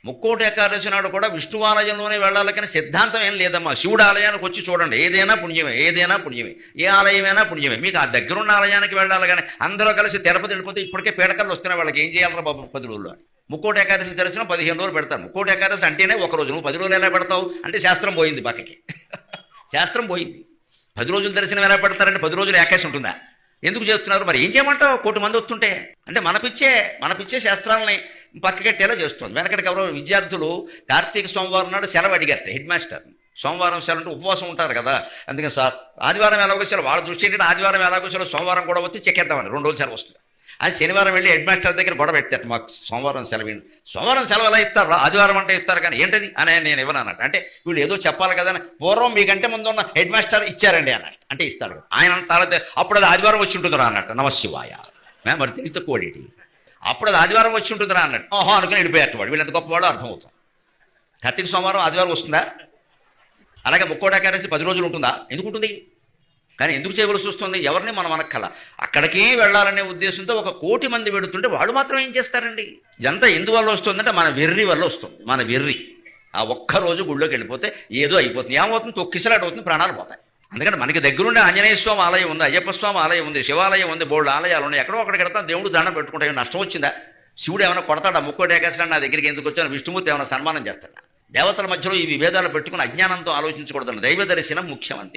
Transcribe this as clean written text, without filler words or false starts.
ముక్కోటి ఏకాదశి నాడు కూడా విష్ణు ఆలయంలోనే వెళ్ళాలి కానీ సిద్ధాంతం ఏం లేదమ్మా. శివుడు ఆలయానికి వచ్చి చూడండి, ఏదైనా పుణ్యమే, ఏదైనా పుణ్యమే, ఏ ఆలయమైనా పుణ్యమే. మీకు ఆ దగ్గరున్న ఆలయానికి వెళ్ళాలి కానీ అందరూ కలిసి తిరుపతి వెళ్ళిపోతే ఇప్పటికే పీడకలు వస్తున్నాయి, వాళ్ళకి ఏం చేయాలరా బాబు 10 రోజులు అని. ముక్కోటి ఏకాదశి దర్శనం 15 రోజులు పెడతారు. ముక్కోటి ఏకాదశి అంటేనే ఒక రోజు, నువ్వు 10 రోజులు ఎలా పెడతావు అంటే శాస్త్రం పోయింది పక్కకి. శాస్త్రం పోయింది. 10 రోజులు దర్శనం ఎలా పెడతారంటే 10 రోజులు ఏకాదశి ఉంటుందా? ఎందుకు చేస్తున్నారు మరి? ఏం చేయమంటావు? 1 కోటి మంది వస్తుంటే అంటే మనపిచ్చే శాస్త్రాలని పక్కకెట్టేలా చేస్తుంది. వెనకటికి ఎవరో విద్యార్థులు కార్తీక సోమవారం నాడు సెలవు అడిగారట హెడ్ మాస్టర్. సోమవారం సెలవు అంటే ఉపవాసం ఉంటారు కదా, అందుకని సార్ ఆదివారం ఎలాగో సెలవు, వాళ్ళ దృష్టి ఏంటంటే ఆదివారం ఎలాగో సెలవు, సోమవారం కూడా వచ్చి చెక్కేద్దామని 2 రోజులు సెలవు వస్తుంది. అది శనివారం వెళ్ళి హెడ్ మాస్టర్ దగ్గర గొడవ పెట్టారు, మాకు సోమవారం సెలవు, సోమవారం సెలవు ఎలా ఇస్తారు, ఆదివారం అంటే ఇస్తారు కానీ ఏంటది అని నేను ఇవ్వను అన్నట్టు. అంటే వీళ్ళు ఏదో చెప్పాలి కదా, పూర్వం మీకంటే ముందు ఉన్న హెడ్ మాస్టర్ ఇచ్చారండి అన్నట్టు. అంటే ఇస్తాడు ఆయన తర్వాత, అప్పుడు అది ఆదివారం వచ్చి ఉంటుందిరా అన్నట్టు. నమశివాయ మరి తిరిగితే కోడేటి, అప్పుడు అది ఆదివారం వచ్చి ఉంటుందిరా అన్నట్టు. ఓహో అనుకుని వెళ్ళిపోయారు వాడు. వీళ్ళంత గొప్పవాడు అర్థమవుతాం. కార్తీక సోమవారం ఆదివారం వస్తుందా? అలాగే ముక్కోటి ఏకాదశి 10 రోజులు ఉంటుందా? ఎందుకు ఉంటుంది? కానీ ఎందుకు చేయవలసి వస్తుంది? ఎవరిని మనం అనక్కల. అక్కడికే వెళ్ళాలనే ఉద్దేశంతో 1 కోటి మంది వెడుతుంటే వాళ్ళు మాత్రం ఏం చేస్తారండి? ఇదంతా ఎందువల్ల వస్తుందంటే మన వెర్రి వల్ల వస్తుంది. మన వెర్రి ఆ ఒక్కరోజు గుళ్ళోకి వెళ్ళిపోతే ఏదో అయిపోతుంది. ఏమవుతుంది? తొక్కిసలాట అవుతుంది, ప్రాణాలు పోతాయి. అందుకని మనకి దగ్గరుండే ఆంజనేయ స్వామి ఆలయం ఉంది, అయ్యప్ప స్వామి ఆలయం ఉంది, శివాలయం ఉంది, బోల్డ్ ఆలయాలు ఉన్నాయి. ఎక్కడో అక్కడికి వెళ్తాం, దేవుడు దండం పెట్టుకుంటే నష్టం వచ్చిందా? శివుడు ఏమైనా కొడతాడా? ముక్కోటి ఏకాదశి నా దగ్గరికి ఎందుకు వచ్చాను? విష్ణుమూర్తి ఏమైనా సన్మానం చేస్తాడా? దేవతల మధ్యలో ఈ విభేదాలు పెట్టుకుని అజ్ఞానంతో ఆలోచించకూడదు. దైవ దర్శనం ముఖ్యం అంతే.